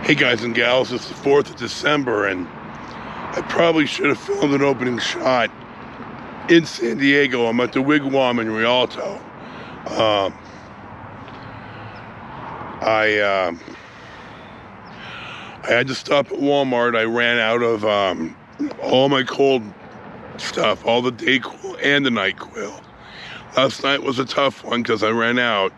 Hey guys and gals, it's the 4th of December and I probably should have filmed an opening shot in San Diego. I'm at the Wigwam in Rialto. I had to stop at Walmart. I ran out of all my cold stuff, all the Dayquil and the NyQuil. Last night was a tough one because I ran out.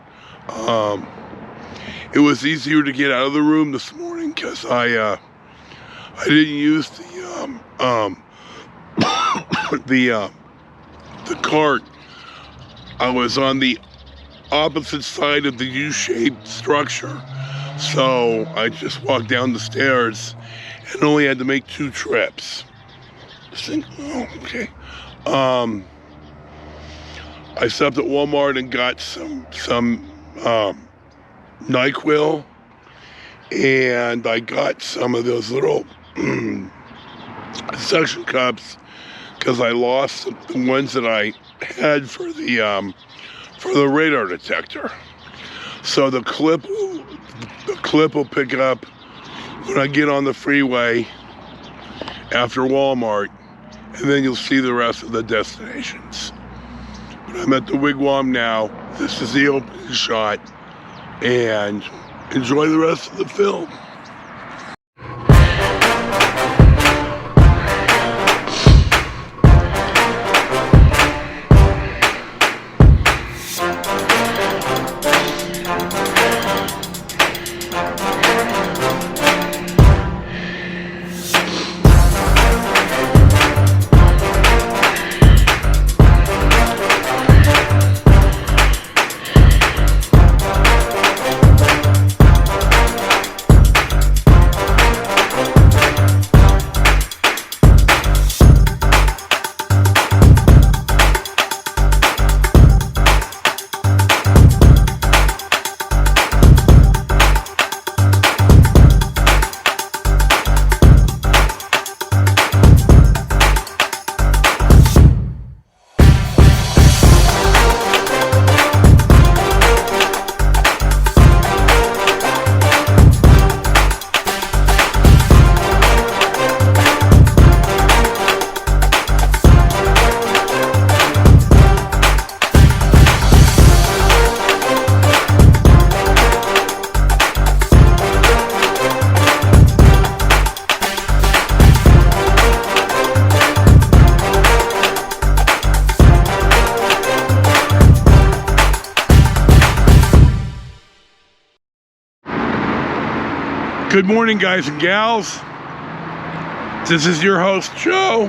It was easier to get out of the room this morning because I didn't use the cart. I was on the opposite side of the U-shaped structure, so I just walked down the stairs and only had to make 2 trips. Oh, okay. I stopped at Walmart and got some NyQuil, and I got some of those little suction cups because I lost the ones that I had for the radar detector. So the clip will pick up when I get on the freeway after Walmart, and then you'll see the rest of the destinations. But I'm at the Wigwam now. This is the opening shot, and enjoy the rest of the film. Good morning, guys and gals. This is your host, Joe,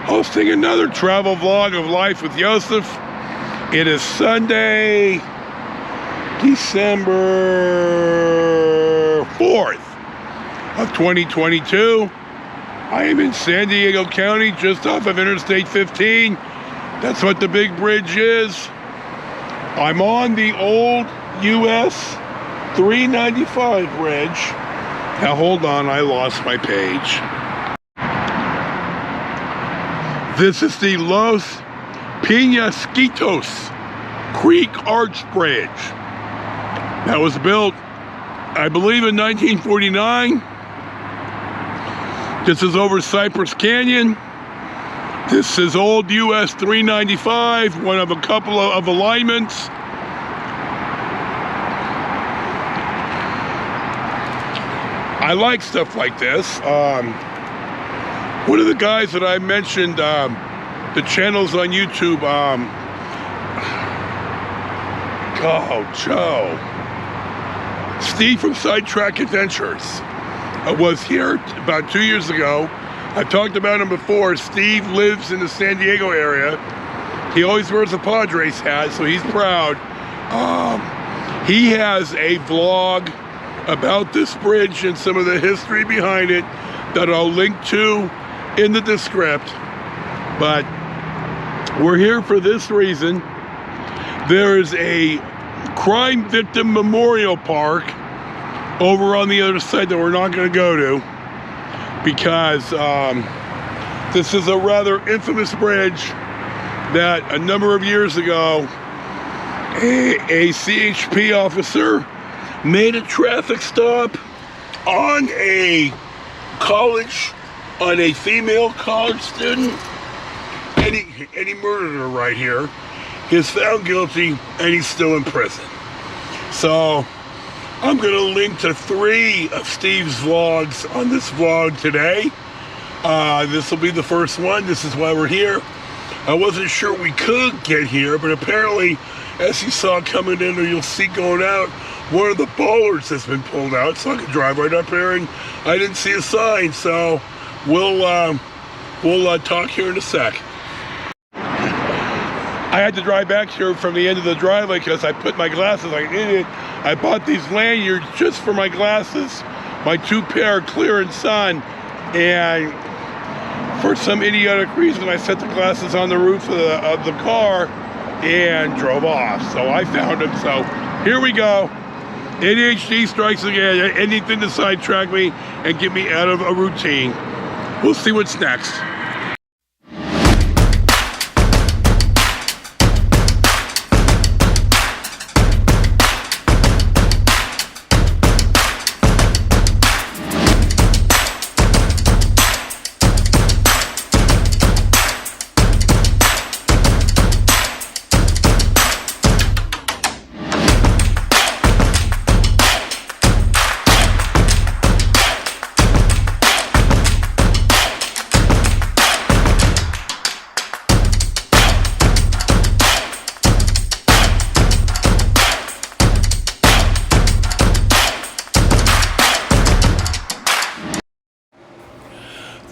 hosting another travel vlog of life with Joseph. It is Sunday, December 4th of 2022. I am in San Diego County, just off of Interstate 15. That's what the big bridge is. I'm on the old US 395 bridge. Now hold on, I lost my page. This is the Los Penasquitos Creek Arch Bridge. That was built, I believe, in 1949. This is over Cypress Canyon. This is old US 395, one of a couple of alignments. I like stuff like this. One of the guys that I mentioned, the channels on YouTube, Joe. Steve from Sidetrack Adventures was here about 2 years ago. I've talked about him before. Steve lives in the San Diego area. He always wears a Padres hat, so he's proud. He has a vlog about this bridge and some of the history behind it that I'll link to in the descript. But we're here for this reason. There is a crime victim memorial park over on the other side that we're not going to go to because this is a rather infamous bridge that a number of years ago a CHP officer made a traffic stop on a female college student, and he murdered her right here. He was found guilty, and he's still in prison. So I'm going to link to 3 of Steve's vlogs on this vlog today. This will be the first one. This is why we're here. I wasn't sure we could get here, but apparently, as you saw coming in, or you'll see going out, one of the bollards has been pulled out, so I could drive right up here, and I didn't see a sign. So we'll talk here in a sec. I had to drive back here from the end of the driveway because I put my glasses, like an idiot. I bought these lanyards just for my glasses, my 2 pair, clear and sun, and for some idiotic reason, I set the glasses on the roof of the car and drove off. So I found them. So here we go. ADHD strikes again. Anything to sidetrack me and get me out of a routine. We'll see what's next.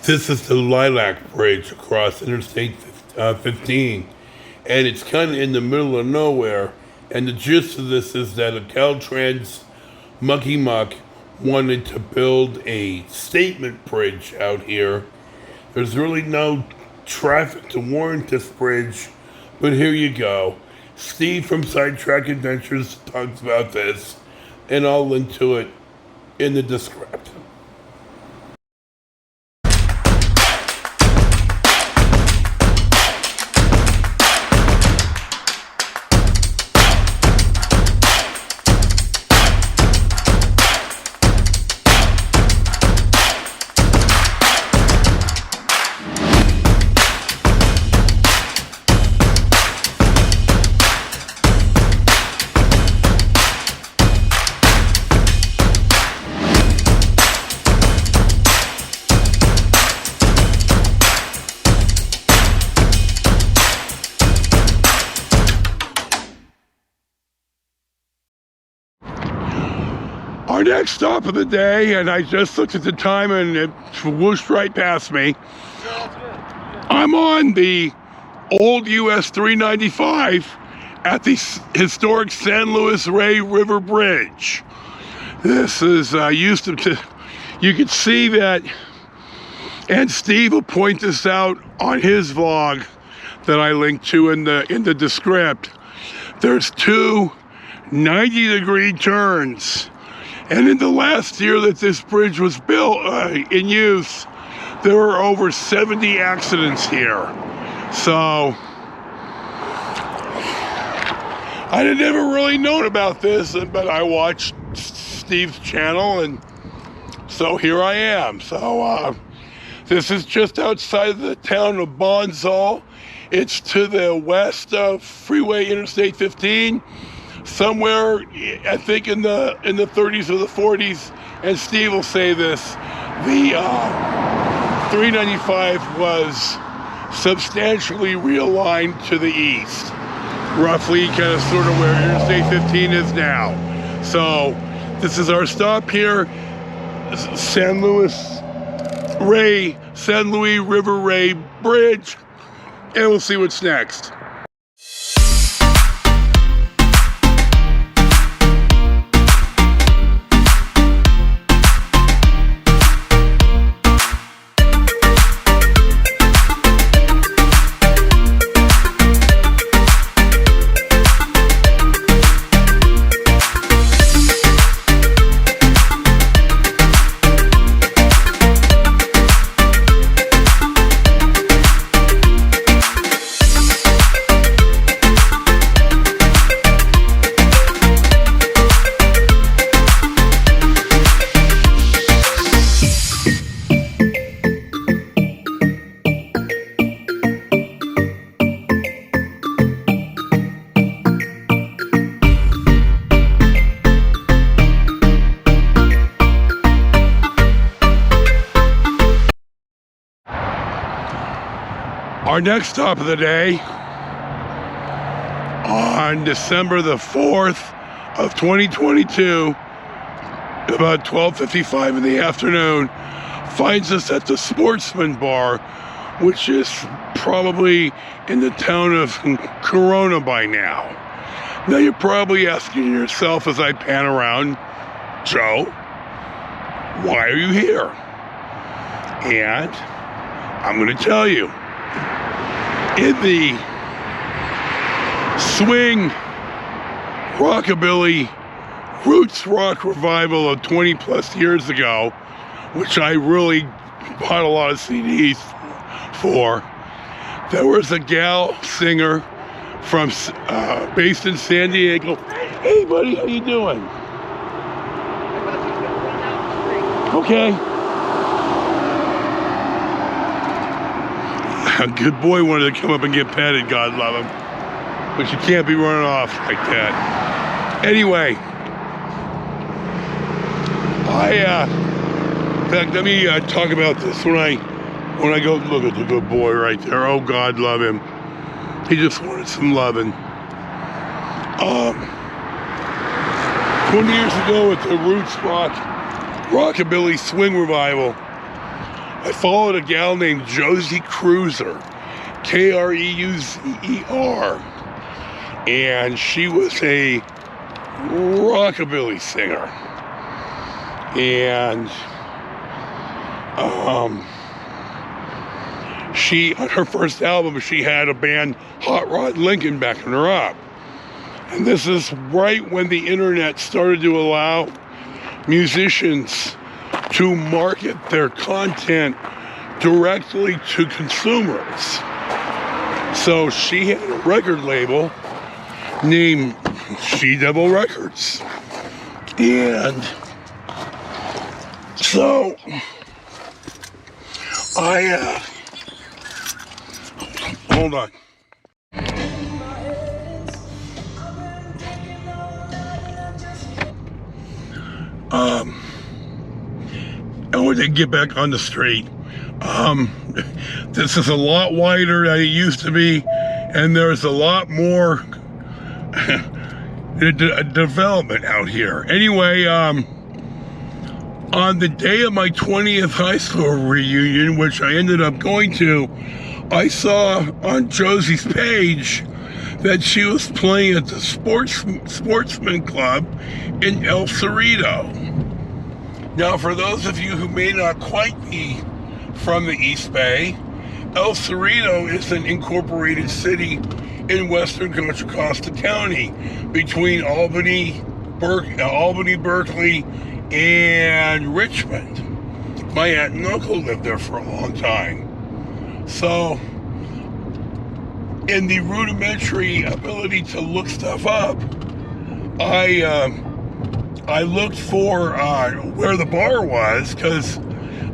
This is the Lilac Bridge across Interstate 15, and it's kind of in the middle of nowhere. And the gist of this is that a Caltrans mucky muck wanted to build a statement bridge out here. There's really no traffic to warrant this bridge, but here you go. Steve from Sidetrack Adventures talks about this, and I'll link to it in the description. Our next stop of the day, and I just looked at the time and it whooshed right past me. I'm on the old US 395 at the historic San Luis Rey River Bridge. This is used to, you can see that, and Steve will point this out on his vlog that I linked to in the descript. There's 2 90-degree turns. And in the last year that this bridge was built, in use, there were over 70 accidents here. So, I had never really known about this, but I watched Steve's channel, and so here I am. So, this is just outside of the town of Bonsall. It's to the west of Freeway Interstate 15. Somewhere, I think in the 30s or the 40s, and Steve will say this, the 395 was substantially realigned to the east, roughly kind of sort of where Interstate 15 is now. So this is our stop here, San Luis River Rey Bridge, and we'll see what's next. Our next stop of the day, on December the 4th of 2022, about 12:55 in the afternoon, finds us at the Sportsman Bar, which is probably in the town of Corona by now. Now you're probably asking yourself as I pan around, Joe, why are you here? And I'm going to tell you, in the swing, rockabilly, roots rock revival of 20 plus years ago, which I really bought a lot of CDs for, there was a gal singer from based in San Diego. Hey buddy, how you doing? Okay. A good boy wanted to come up and get petted, God love him. But you can't be running off like that. Anyway, in fact, let me talk about this. When I go, look at the good boy right there. Oh, God love him. He just wanted some loving. 20 years ago at the Roots Rockabilly Swing Revival, I followed a gal named Josie Cruiser, Kreuzer, and she was a rockabilly singer. And she, on her first album, she had a band, Hot Rod Lincoln, backing her up. And this is right when the internet started to allow musicians to market their content directly to consumers. So she had a record label named She Devil Records. And so hold on. I want to get back on the street. This is a lot wider than it used to be, and there's a lot more development out here. Anyway, on the day of my 20th high school reunion, which I ended up going to, I saw on Josie's page that she was playing at the Sportsman Club in El Cerrito. Now, for those of you who may not quite be from the East Bay, El Cerrito is an incorporated city in western Contra Costa County between Albany, Berkeley, and Richmond. My aunt and uncle lived there for a long time. So, in the rudimentary ability to look stuff up, I looked for where the bar was, because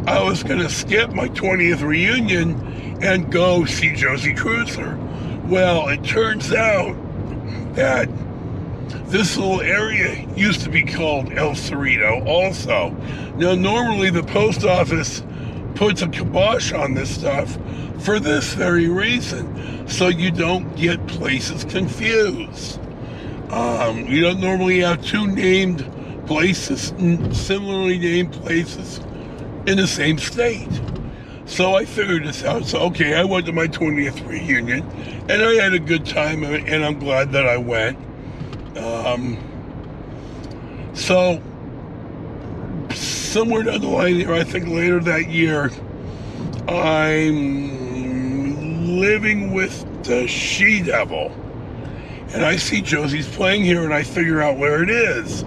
I was going to skip my 20th reunion and go see Josie Cruiser. Well, it turns out that this little area used to be called El Cerrito also. Now, normally the post office puts a kibosh on this stuff for this very reason, so you don't get places confused. You don't normally have two named places, similarly named places in the same state. So I figured this out. So, okay, I went to my 20th reunion, and I had a good time, and I'm glad that I went. So, somewhere down the line here, I think later that year, I'm living with the She Devil, and I see Josie's playing here, and I figure out where it is.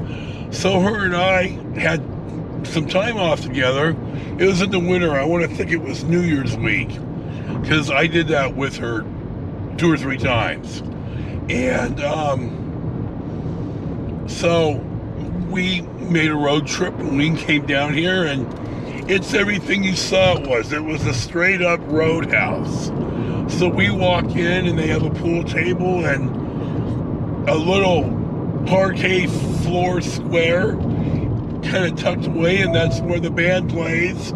So her and I had some time off together. It was in the winter. I want to think it was New Year's week, because I did that with her 2 or 3 times. And so we made a road trip, and we came down here, and it's everything you saw it was. It was a straight up Roadhouse. So we walk in, and they have a pool table and a little parquet floor square kind of tucked away, and that's where the band plays.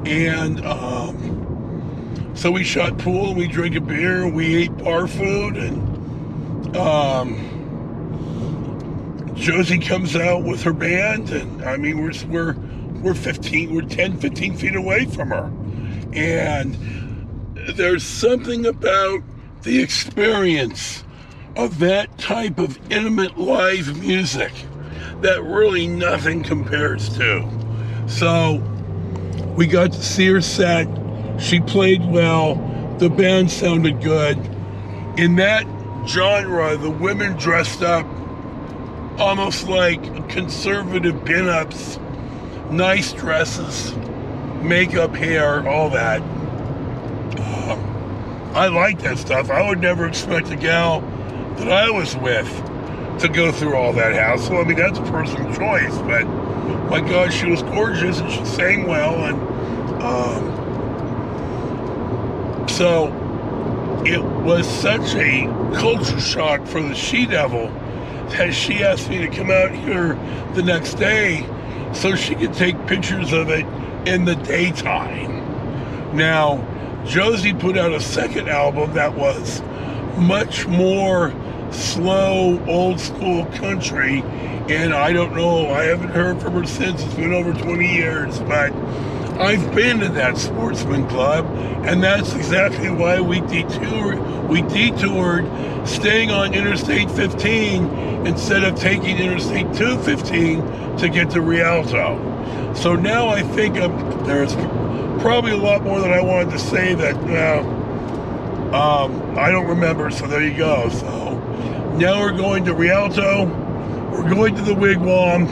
And So we shot pool and we drank a beer and we ate bar food, and Josie comes out with her band, and I mean we're 10, 15 feet away from her, and there's something about the experience of that type of intimate live music that really nothing compares to. So we got to see her set. She played well. The band sounded good. In that genre, the women dressed up almost like conservative pinups, nice dresses, makeup, hair, all that. I like that stuff. I would never expect a gal that I was with to go through all that hassle. I mean, that's a personal choice, but my God, she was gorgeous and she sang well, and so it was such a culture shock for the She-Devil that she asked me to come out here the next day so she could take pictures of it in the daytime. Now, Josie put out a second album that was much more slow, old school country, and I don't know, I haven't heard from her since. It's been over 20 years, but I've been to that sportsman club, and that's exactly why we detoured staying on Interstate 15 instead of taking Interstate 215 to get to Rialto. So now I think there's probably a lot more that I wanted to say that I don't remember, so there you go. So now we're going to Rialto, we're going to the Wigwam.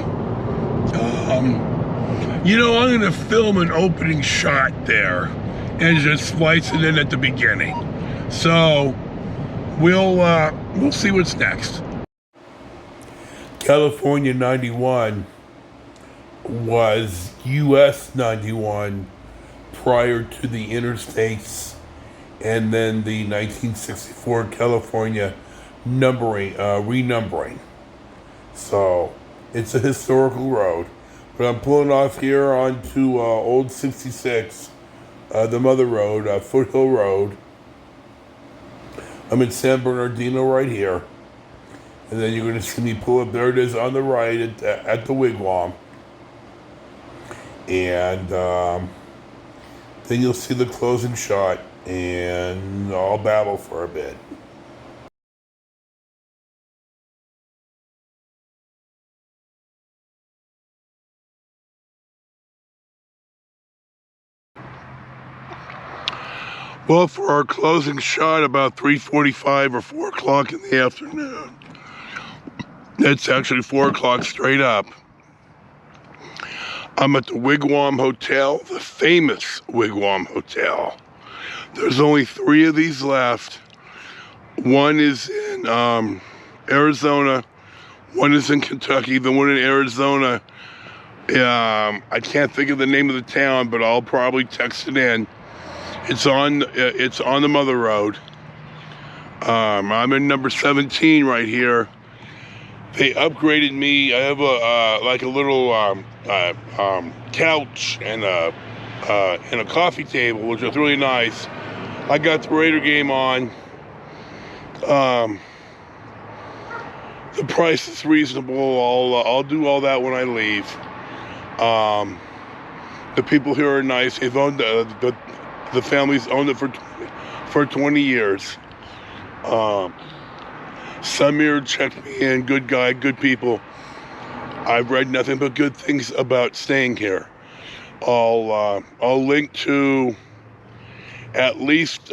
You know, I'm gonna film an opening shot there and just splice it in at the beginning. So we'll see what's next. California 91 was US 91 prior to the interstates and then the 1964 California renumbering. So it's a historical road. But I'm pulling off here onto Old 66, the Mother Road, Foothill Road. I'm in San Bernardino right here. And then you're going to see me pull up. There it is on the right at the Wigwam. And then you'll see the closing shot, and I'll battle for a bit. Well, for our closing shot, about 3:45 or 4 o'clock in the afternoon. It's actually 4 o'clock straight up. I'm at the Wigwam Hotel, the famous Wigwam Hotel. There's only 3 of these left. One is in Arizona. One is in Kentucky. The one in Arizona, I can't think of the name of the town, but I'll probably text it in. It's on the Mother Road. I'm in number 17 right here. They upgraded me. I have a little couch and a coffee table, which is really nice. I got the Raider game on. The price is reasonable. I'll do all that when I leave. The people here are nice. They've owned the family's owned it for 20 years. Samir checked me in. Good guy, good people. I've read nothing but good things about staying here. I'll link to at least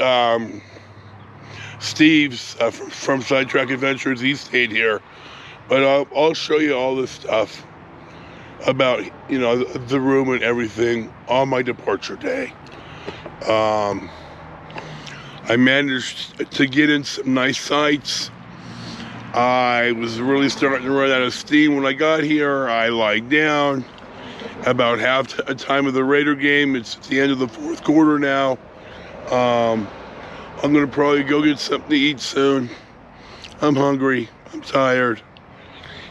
Steve's from Sidetrack Adventures. He stayed here, but I'll show you all this stuff about the room and everything on my departure day. I managed to get in some nice sights. I was really starting to run out of steam when I got here. I lied down. About half a time of the Raider game. It's at the end of the 4th quarter now. I'm gonna probably go get something to eat soon. I'm hungry. I'm tired.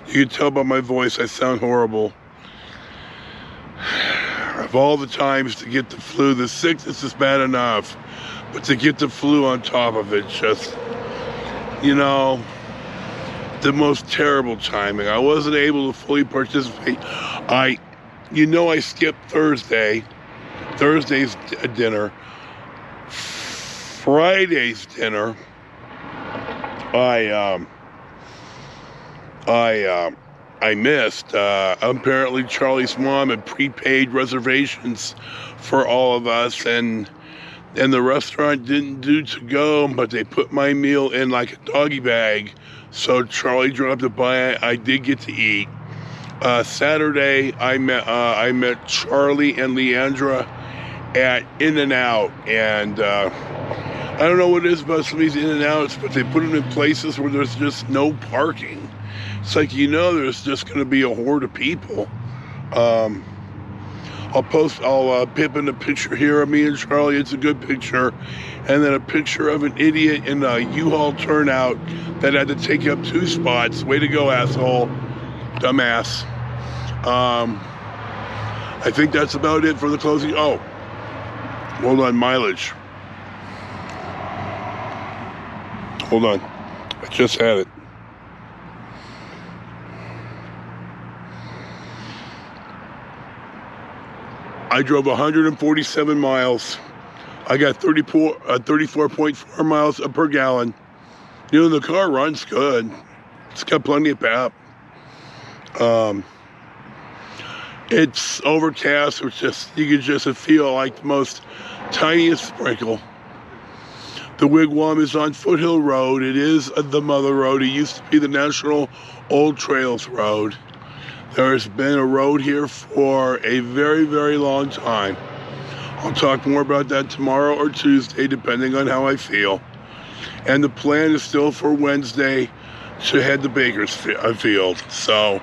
You can tell by my voice I sound horrible. of all the times to get the flu. The sickness is bad enough, but to get the flu on top of it, just, you know, the most terrible timing. I wasn't able to fully participate. I skipped Thursday's dinner. Friday's dinner, I missed. Apparently Charlie's mom had prepaid reservations for all of us, and the restaurant didn't do to go, but they put my meal in like a doggy bag. So Charlie dropped it by. I did get to eat. Saturday, I met Charlie and Leandra at In-N-Out, and I don't know what it is about some of these In-N-Outs, but they put them in places where there's just no parking. It's like, there's just going to be a horde of people. I'll pip in a picture here of me and Charlie. It's a good picture. And then a picture of an idiot in a U-Haul turnout that had to take up 2 spots. Way to go, asshole. Dumbass. I think that's about it for the closing. Oh, hold on, mileage. Hold on. I just had it. I drove 147 miles. I got 34.4 miles per gallon. The car runs good. It's got plenty of pep. It's overcast. You can just feel like the most tiniest sprinkle. The Wigwam is on Foothill Road. It is the Mother Road. It used to be the National Old Trails Road. There's been a road here for a very, very long time. I'll talk more about that tomorrow or Tuesday, depending on how I feel. And the plan is still for Wednesday to head to Bakersfield. So,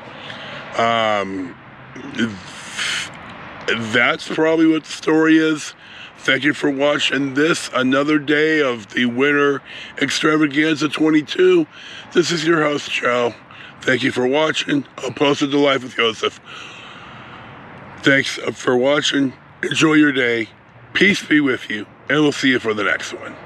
that's probably what the story is. Thank you for watching this, another day of the Winter Extravaganza 22. This is your host, Joe. Thank you for watching. I'll post it to Life with Joseph. Thanks for watching. Enjoy your day. Peace be with you. And we'll see you for the next one.